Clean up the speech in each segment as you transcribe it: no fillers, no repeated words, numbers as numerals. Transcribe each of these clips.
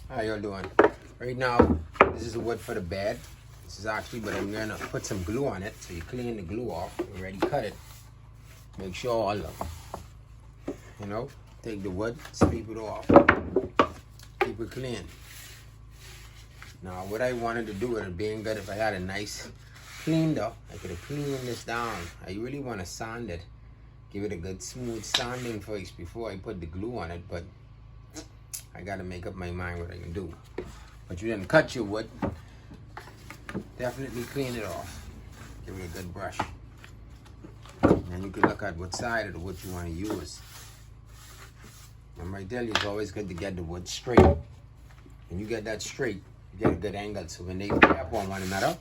How y'all doing? Right now, this is the wood for the bed. This is actually, but I'm gonna put some glue on it. So you clean the glue off, already cut it. Make sure all take the wood, sweep it off, keep it clean. Now, what I wanted to do, it would being good if I had a nice cleaner, I could have cleaned this down. I really want to sand it, give it a good smooth sanding first before I put the glue on it, but I gotta make up my mind what I can do. But you didn't cut your wood, definitely clean it off. Give it a good brush. And you can look at what side of the wood you want to use. And I tell you, it's always good to get the wood straight. When you get that straight, you get a good angle. So when they pair up on one another,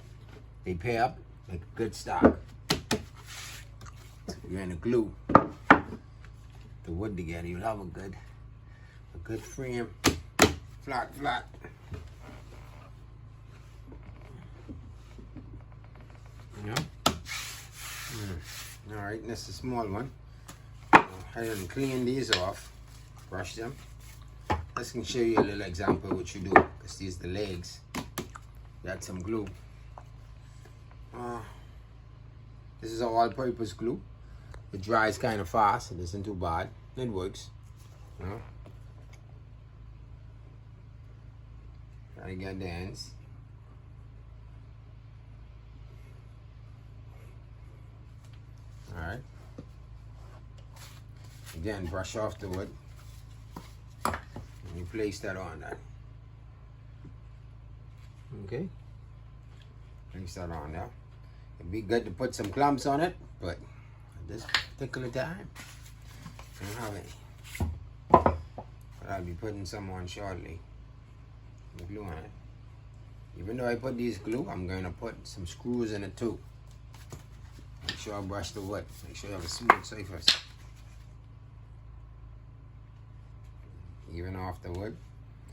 they pair up like a good stock. So you're in the glue the wood together, you'll have a good frame, flat. You know? All right, and this is a small one. I didn't clean these off, brush them. This can show you a little example of what you do, because these are the legs. You add some glue. This is all-purpose glue. It dries kind of fast. It isn't too bad. It works. You know? Try to get the ends. All right. Again, brush off the wood. And you place that on there. Okay. Place that on there. It'd be good to put some clumps on it, but at this particular time, I don't have any. But I'll be putting some on shortly. The glue on it. Even though I put these glue, I'm going to put some screws in it too. Make sure I brush the wood. Make sure you have a smooth surface. Even off the wood.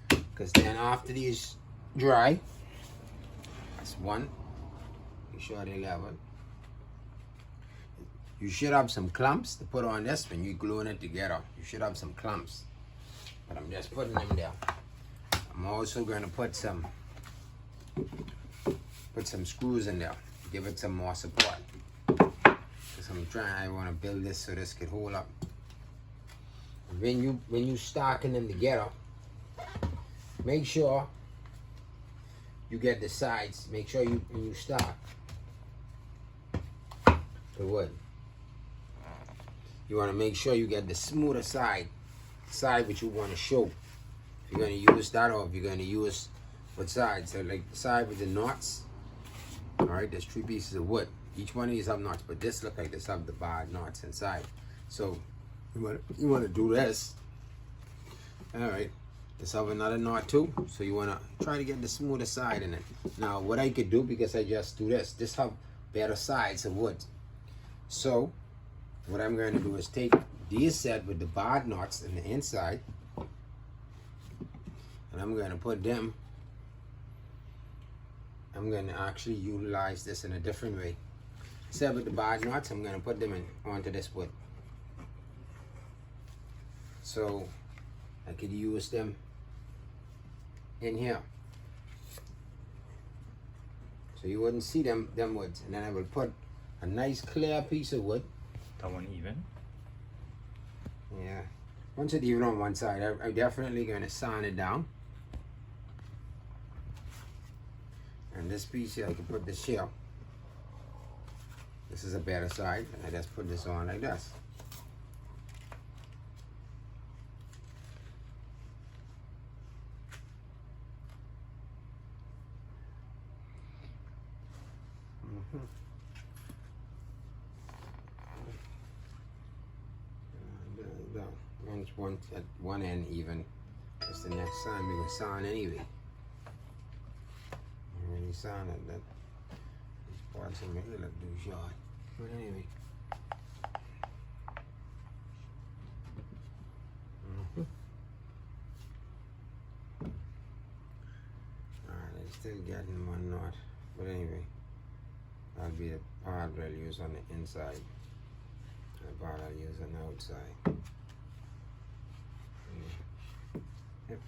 Because then after these dry, that's one. Make sure they level. You should have some clumps to put on this when you're gluing it together. You should have some clumps. But I'm just putting them there. I'm also going to put some screws in there. Give it some more support. Because I want to build this so this could hold up. When you stacking them together, make sure you get the sides. Make sure when you stack the wood, you want to make sure you get the smoother side which you want to show. If you're going to use that, or if you're going to use what side. So like the side with the knots. All right, there's 3 pieces of wood. Each one of these have knots, but this look like this have the bad knots inside. So you want to do this. All right, this have another knot too. So you want to try to get the smoother side in it. Now what I could do, because I just do this have better sides of wood. So what I'm going to do is take these set with the bad knots in the inside, and I'm going to put them. I'm going to actually utilize this in a different way. Instead with the bad knots, I'm going to put them onto this wood. So I could use them in here. So you wouldn't see them woods. And then I will put a nice clear piece of wood. That one even? Yeah. Once it's even on one side, I'm definitely going to sand it down. And this piece here, I can put this here. This is a better side, and I just put this on like this. Once at one end even. That's the next time we can sand anyway. When you sand it, these parts of me look too short. But anyway. Alright, I'm still getting one knot. But anyway, that'll be the part I'll use on the inside. The part I'll use on the outside. Yep.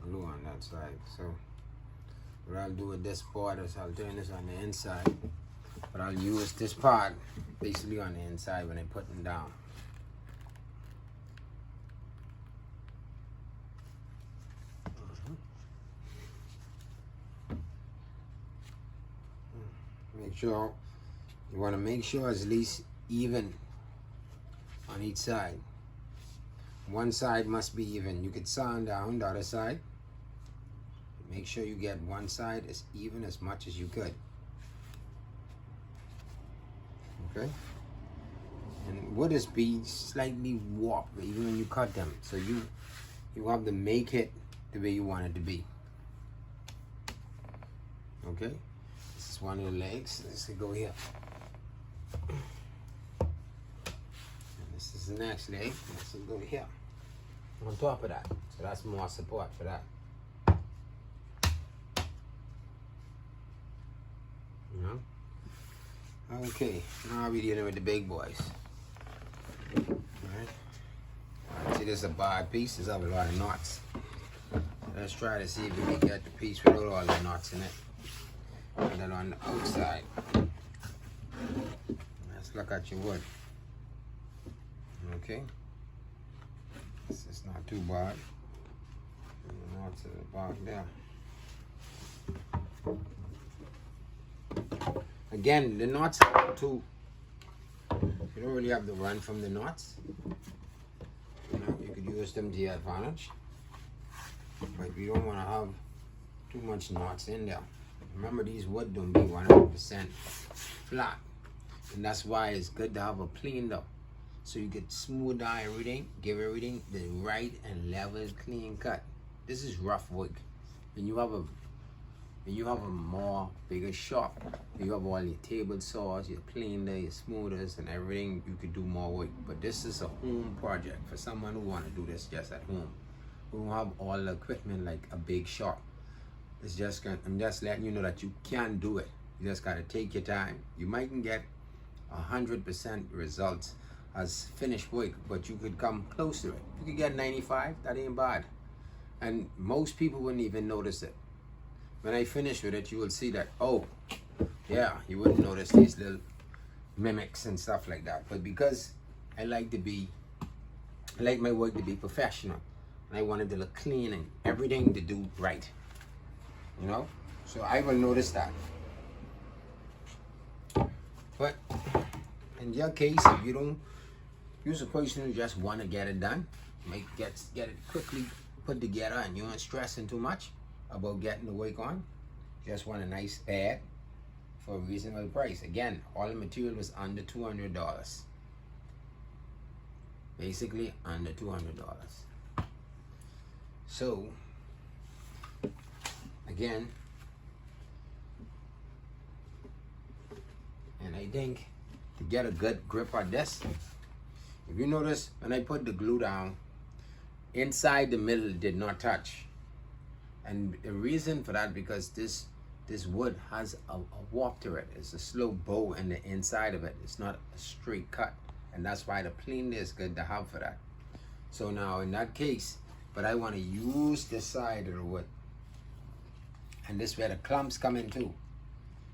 glue on that side. So what I'll do with this part is I'll turn this on the inside, but I'll use this part basically on the inside when I put them down. Make sure, you want to make sure it's at least even on each side. One side must be even. You could sand down the other side. Make sure you get one side as even as much as you could. Okay? And wood is be slightly warped even when you cut them. So you have to make it the way you want it to be. Okay? This is one of the legs. Let's go here. And this is the next leg. Let's go here. On top of that. So that's more support for that. You know? Okay, now we're dealing with the big boys. Alright. See, this is a bad piece. There's a lot of knots. Let's try to see if we can get the piece without all the knots in it. And then on the outside, let's look at your wood. Okay. This is not too bad. Now to the back there. Again, the knots too. You don't really have to run from the knots. You know, you could use them to your advantage. But you don't want to have too much knots in there. Remember, these wood don't be 100% flat. And that's why it's good to have a planer. So you could smooth out everything, give everything the right and level clean cut. This is rough work. When you have a more bigger shop, you have all your table saws, your planer, your smoothers and everything, you could do more work. But this is a home project for someone who want to do this just at home. We don't have all the equipment like a big shop. It's just I'm just letting you know that you can do it. You just gotta take your time. You mightn't get 100% results as finished work, but you could come close to it. You could get 95, that ain't bad. And most people wouldn't even notice it. When I finish with it, you will see that, oh, yeah, you wouldn't notice these little mimics and stuff like that. But because I like my work to be professional, and I wanted to look clean and everything to do right. You know, so I will notice that. But in your case, if you don't use a person who just want to get it done, get it quickly put together, and you aren't stressing too much about getting the work on, just want a nice pad for a reasonable price. Again, all the material was under $200. Basically under $200. So again, and I think to get a good grip on this, if you notice when I put the glue down, inside the middle did not touch. And the reason for that, because this wood has a warp to it. It's a slow bow in the inside of it. It's not a straight cut. And that's why the planer is good to have for that. So now in that case, but I want to use this side of the wood. And this is where the clumps come in too.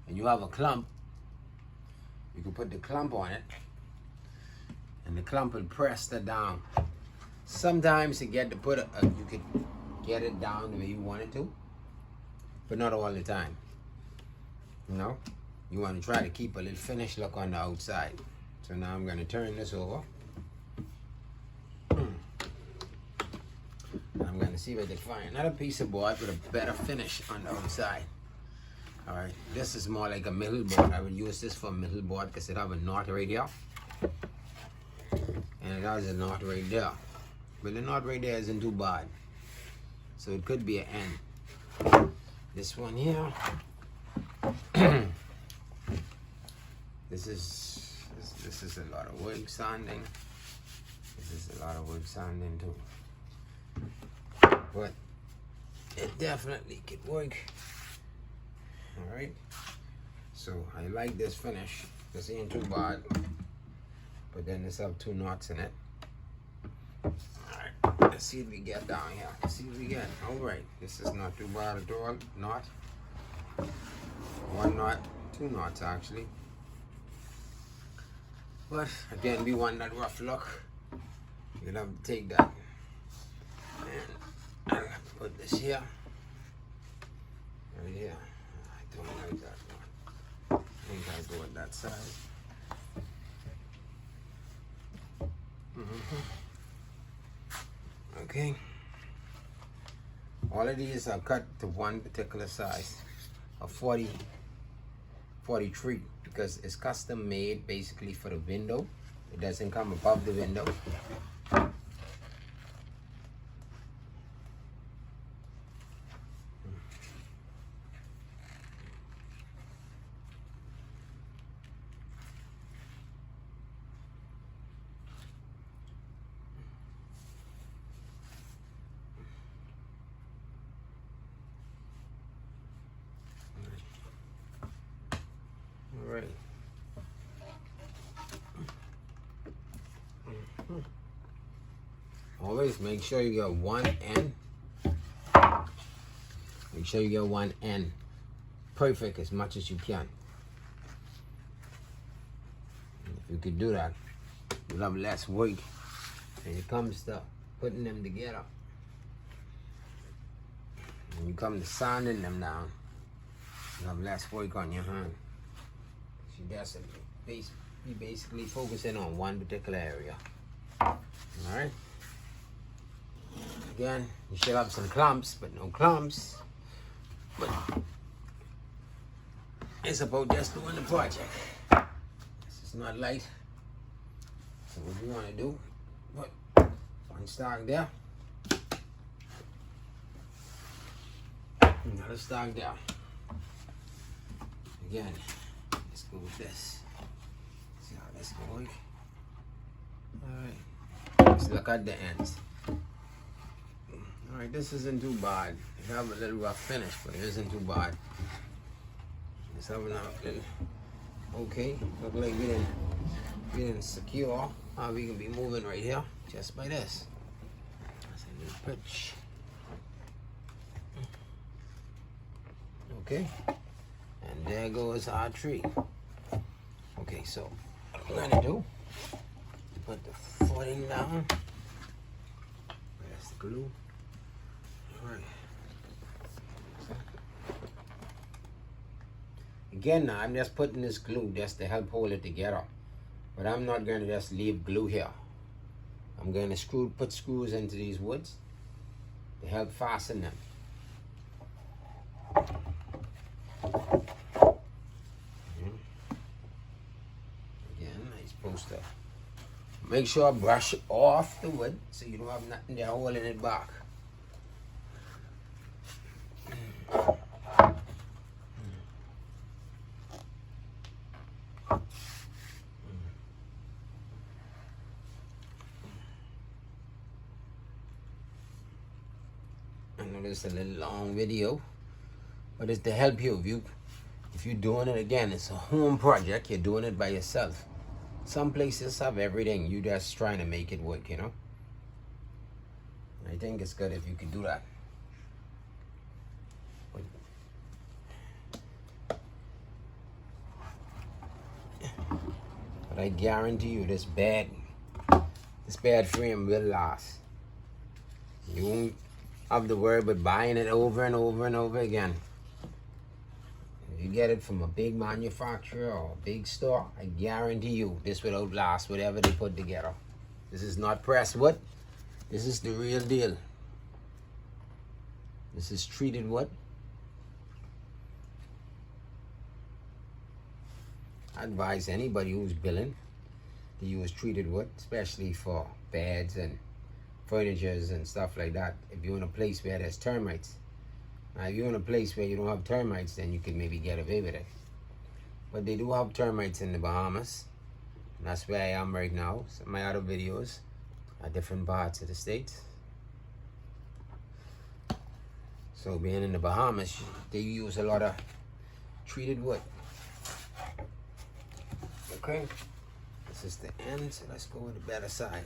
And you have a clump, you can put the clump on it, and the clump will press that down. Sometimes you get to put you could get it down the way you want it to, but not all the time. You know, you want to try to keep a little finished look on the outside. So now I'm going to turn this over. I'm going to see if I can find another piece of board with a better finish on the outside. Alright, this is more like a middle board. I would use this for a middle board because it have a knot right there. And it has a knot right there. But the knot right there isn't too bad. So it could be an end. This one here. This is a lot of wood sanding. This is a lot of wood sanding too. But it definitely could work. Alright. So I like this finish. This ain't too bad. But then it's have two knots in it. Alright. Let's see what we get down here. Let's see what we get. All right, this is not too bad at all. Knot, 1 knot, 2 knots actually. But again, we want that rough look. You'll have to take that. And I'll put this here. Right here. I don't like that one. I think I'll go with that size. Okay. All of these are cut to one particular size of 43 because it's custom made basically for the window. It doesn't come above the window. All right. Always make sure you get one end. Make sure you get one end perfect as much as you can. And if you could do that, you'll have less work when it comes to putting them together. When you come to sanding them down, you'll have less work on your hand. You just be basically focusing on one particular area. Alright. Again, you should have some clumps, but no clumps. But it's about just doing the project. This is not light. So what we want to do, put one stock there. Another stock there. Again, let's go with this. See how this going. Alright. Let's look at the ends. Alright, this isn't too bad. You have a little rough finish, but it isn't too bad. It's having a little okay. Look like we didn't secure how we can be moving right here just by this. That's a little pitch. Okay. And there goes our tree. Okay, so what we're gonna do, put the footing down. Press the glue. Alright. Again, now I'm just putting this glue just to help hold it together. But I'm not gonna just leave glue here. I'm gonna put screws into these woods to help fasten them. To make sure I brush off the wood so you don't have nothing there holding it back. I know this is a little long video, but it's to help you. If you're doing it again, it's a home project, you're doing it by yourself. Some places have everything. You just trying to make it work, you know. I think it's good if you could do that. But I guarantee you, this bad frame will last. You won't have to worry about buying it over and over and over again. If you get it from a big manufacturer or a big store, I guarantee you this will outlast whatever they put together. This is not pressed wood. This is the real deal. This is treated wood. I advise anybody who's building to use treated wood, especially for beds and furnitures and stuff like that. If you're in a place where there's termites. Now, if you're in a place where you don't have termites, then you can maybe get away with it. But they do have termites in the Bahamas. And that's where I am right now. Some of my other videos are different parts of the States. So being in the Bahamas, they use a lot of treated wood. Okay, this is the end, so let's go with the better side.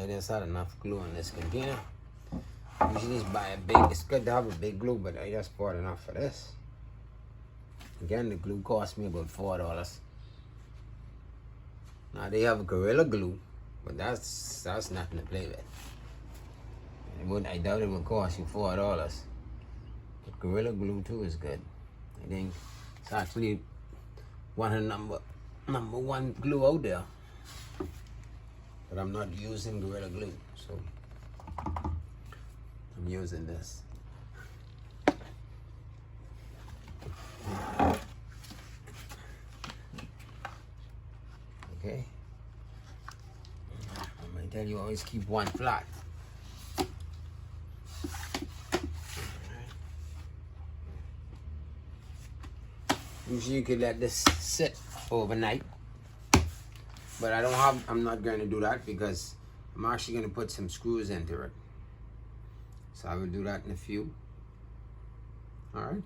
I just had enough glue in this container. Usually just buy a big, it's good to have a big glue, but I just bought enough for this. Again, the glue cost me about $4. Now they have Gorilla Glue, but that's nothing to play with. I doubt it would cost you $4. But Gorilla Glue too is good. I think it's actually one of the number one glue out there. But I'm not using Gorilla Glue, so I'm using this. Okay. I'm gonna tell you, always keep one flat. Usually you could let this sit overnight, but I'm not going to do that because I'm actually going to put some screws into it. So I will do that in a few. All right.